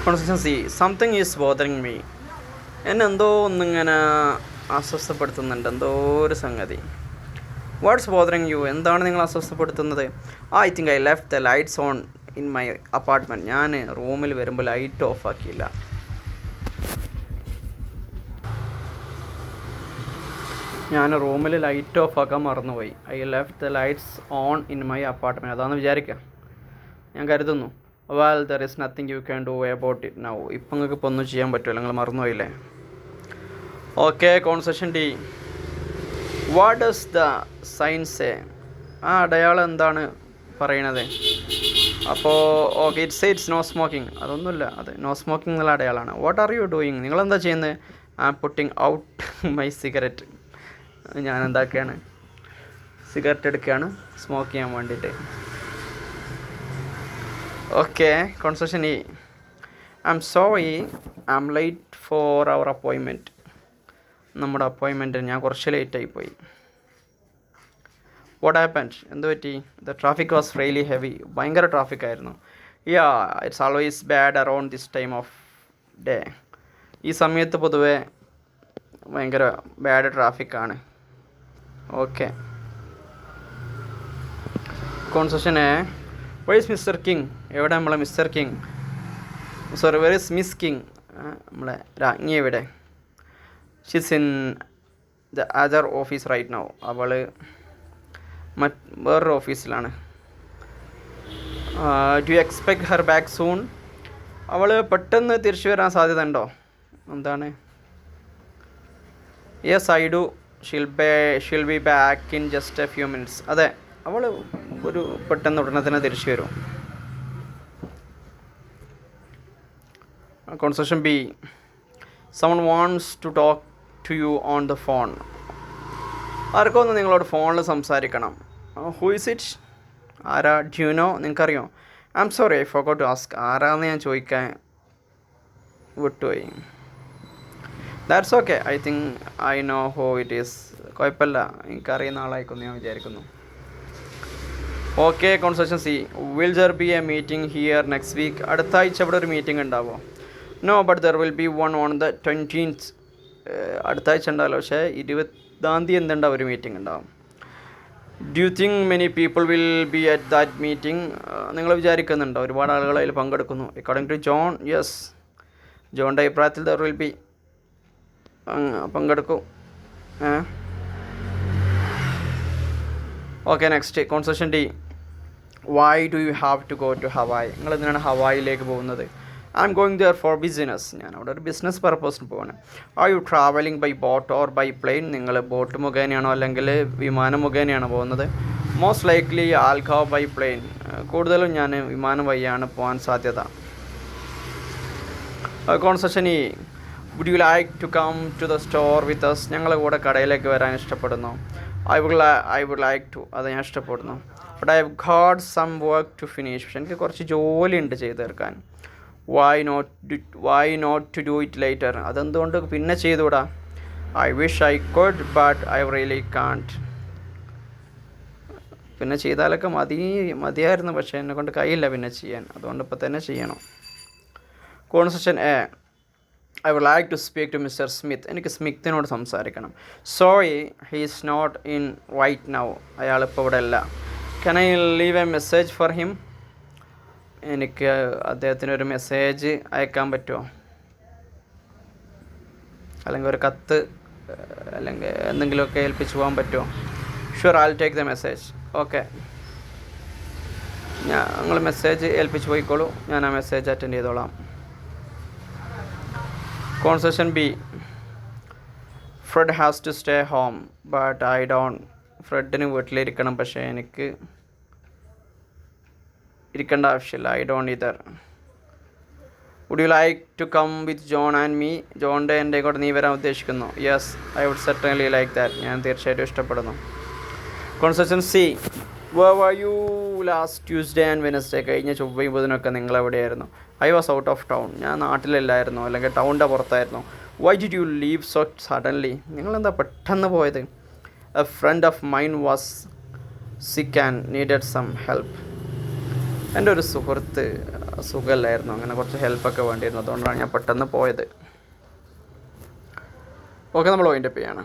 Consistency something is bothering me. എന്നെ എന്തോ ഒന്നിങ്ങനെ അസ്വസ്ഥപ്പെടുത്തുന്നുണ്ട്, എന്തോ ഒരു സംഗതി. What's bothering you? എന്താണ് നിങ്ങൾ അസ്വസ്ഥപ്പെടുത്തുന്നത്? I think I left the lights on in my apartment. ഞാൻ റൂമിൽ വരുമ്പോൾ ലൈറ്റ് ഓഫ് ആക്കിയില്ല. ഞാൻ റൂമിൽ ലൈറ്റ് ഓഫ് ആക്കാൻ മറന്നുപോയി. I left the lights on in my apartment. അതാണെന്ന് വിചാരിക്കുക, ഞാൻ കരുതുന്നു. Well there is nothing you can do about it now. ഇപ്പം നിങ്ങൾക്ക് ഇപ്പോൾ ഒന്നും ചെയ്യാൻ പറ്റുമല്ലോ, നിങ്ങൾ മറന്നുപോയില്ലേ. Okay, concession D. What does the sign say? ആ അടയാളം എന്താണ് പറയണത്? അപ്പോൾ ഓക്കെ, ഇറ്റ്സ് നോ സ്മോക്കിംഗ്. അതൊന്നുമില്ല, അതെ, നോ സ്മോക്കിംഗ് എന്നുള്ള അടയാളമാണ്. What are you doing? നിങ്ങളെന്താ ചെയ്യുന്നത്? I am putting out my cigarette. ഞാൻ എന്താക്കുകയാണ്? സിഗരറ്റ് എടുക്കുകയാണ് സ്മോക്ക് ചെയ്യാൻ വേണ്ടിയിട്ട്. Okay, concession E. I'm sorry, I'm late for our appointment. നമ്മുടെ അപ്പോയിൻമെൻറ്റ് ഞാൻ കുറച്ച് ലേറ്റായിപ്പോയി. What happened? എന്ത് പറ്റി? The traffic was really heavy. ഭയങ്കര ട്രാഫിക്കായിരുന്നു. Yeah, it's always bad around this time of day. ഈ സമയത്ത് പൊതുവെ ഭയങ്കര ബാഡ് ട്രാഫിക്കാണ്. Okay, concession A. Were is mister King? എവിടെ നമ്മളെ mister King? Sorry, where is miss King? നമ്മളെ രാജ്ഞി എവിടെ? She's in the other office right now. അവൾ വേറൊരു ഓഫീസിലാണ്. Do you expect her back soon? അവൾ പെട്ടെന്ന് തിരിച്ചു വരാൻ സാധ്യത ഉണ്ടോ? എന്താണ്? Yes I do. She'll be back in just a few minutes. അതെ, അവൾ ഒരു പെട്ടെന്ന് ഉടനെ തന്നെ തിരിച്ചു വരും. Concession B. Someone wants to talk to you on the phone. ആർക്കോ ഒന്ന് നിങ്ങളോട് ഫോണിൽ സംസാരിക്കണം. Who is it? ആരാ? Do you know? നിങ്ങൾക്കറിയോ? I'm sorry, I forgot to ask. ആരാന്ന് ഞാൻ ചോദിക്കാൻ വിട്ടുപോയി. That's okay, I think I know who it is. കുഴപ്പമില്ല, എനിക്കറിയുന്ന ആളായിക്കൊന്ന് ഞാൻ വിചാരിക്കുന്നു. Okay, concession C. Will there be a meeting here next week? അടുത്ത ആഴ്ച ഇവിടെ ഒരു മീറ്റിംഗ് ഉണ്ടാവുമോ? No, but there will be one on the 20th. അടുത്ത ആഴ്ച ഉണ്ടാവില്ല, പക്ഷേ 20ാം തീയതി എന്തുണ്ടാവും, ഒരു മീറ്റിംഗ് ഉണ്ടാവും. Do you think many people will be at that meeting? നിങ്ങൾ വിചാരിക്കുന്നുണ്ടോ ഒരുപാട് ആളുകൾ അതിൽ പങ്കെടുക്കുന്നു? According to John, yes. ജോണിൻ്റെ അഭിപ്രായത്തിൽ ദർ വിൽ ബി, പങ്കെടുക്കും. Okay, next, concession D. Why do you have to go to Hawaii? നിങ്ങൾ എന്തിനാണ് ഹവായിലേക്ക് പോകുന്നത്? I'm going there for business. ഞാൻ അവിടെ ഒരു ബിസിനസ് പർപ്പസിന് പോവാണ്. Are you travelling by boat or by plane? നിങ്ങൾ ബോട്ട് മുഖേനയാണോ അല്ലെങ്കിൽ വിമാനം മുഖേനയാണോ പോകുന്നത്? Most likely I'll go by plane. കൂടുതലും ഞാൻ വിമാനം വഴിയാണ് പോകാൻ സാധ്യത. Concession E. Would you like to come to the store with us? ഞങ്ങളുടെ കൂടെ കടയിലേക്ക് വരാൻ ഇഷ്ടപ്പെടുന്നു. I would like to. അത് ഞാൻ ഇഷ്ടപ്പെടുന്നു. But I have got some work to finish. പക്ഷെ എനിക്ക് കുറച്ച് ജോലിയുണ്ട് ചെയ്ത് തീർക്കാൻ. Why not to do it later? അതെന്തുകൊണ്ട് പിന്നെ ചെയ്തുകൂടാ? I wish I could but I really can't. പിന്നെ ചെയ്താലൊക്കെ മതിയായിരുന്നു, പക്ഷേ എന്നെ കൊണ്ട് കഴിയില്ല പിന്നെ ചെയ്യാൻ. അതുകൊണ്ട് ഇപ്പോൾ തന്നെ ചെയ്യണം. Concession A. I would like to speak to mister Smith. എനിക്ക് സ്മിത്തിനോട് സംസാരിക്കണം. Sorry, he is not in right now. അയാളിപ്പോൾ ഇവിടെ അല്ല. Can I leave a message for him? എനിക്ക് അദ്ദേഹത്തിനൊരു മെസ്സേജ് അയക്കാൻ പറ്റുമോ? അല്ലെങ്കിൽ ഒരു കത്ത് അല്ലെങ്കിൽ എന്തെങ്കിലുമൊക്കെ ഏൽപ്പിച്ച് പോകാൻ പറ്റുമോ? Sure, I will take the message. Okay, നിങ്ങൾ മെസ്സേജ് ഏൽപ്പിച്ച് പോയിക്കോളൂ, ഞാൻ ആ മെസ്സേജ് അറ്റൻഡ് ചെയ്തോളാം. Concession B. Fred has to stay home but I don't. ഫ്രെഡിന് വീട്ടിലിരിക്കണം, പക്ഷേ എനിക്ക് ഇരിക്കേണ്ട ആവശ്യമില്ല. I don't either. Would you like to come with John and me? ജോണിൻ്റെ എൻ്റെ കൂടെ നീ വരാൻ ഉദ്ദേശിക്കുന്നു? Yes, I would certainly like that. ഞാൻ തീർച്ചയായിട്ടും ഇഷ്ടപ്പെടുന്നു. Concession C. Where were you last Tuesday and Wednesday? കഴിഞ്ഞ ചൊവ്വയും ബുധനൊക്കെ നിങ്ങൾ എവിടെയായിരുന്നു? I was out of town. ഞാൻ നാട്ടിലല്ലായിരുന്നു, അല്ലെങ്കിൽ ടൗണിൻ്റെ പുറത്തായിരുന്നു. Why did you leave so suddenly? നിങ്ങളെന്താ പെട്ടെന്ന് പോയത്? A friend of mine was sick and needed some help. എൻ്റെ ഒരു സുഹൃത്ത് സുഖമില്ലായിരുന്നു, അങ്ങനെ കുറച്ച് ഹെൽപ്പൊക്കെ വേണ്ടിയിരുന്നു. അതുകൊണ്ടാണ് ഞാൻ പെട്ടെന്ന് പോയത്. ഓക്കെ, നമ്മൾ വൈൻഡപ്പ് ചെയ്യാണ്.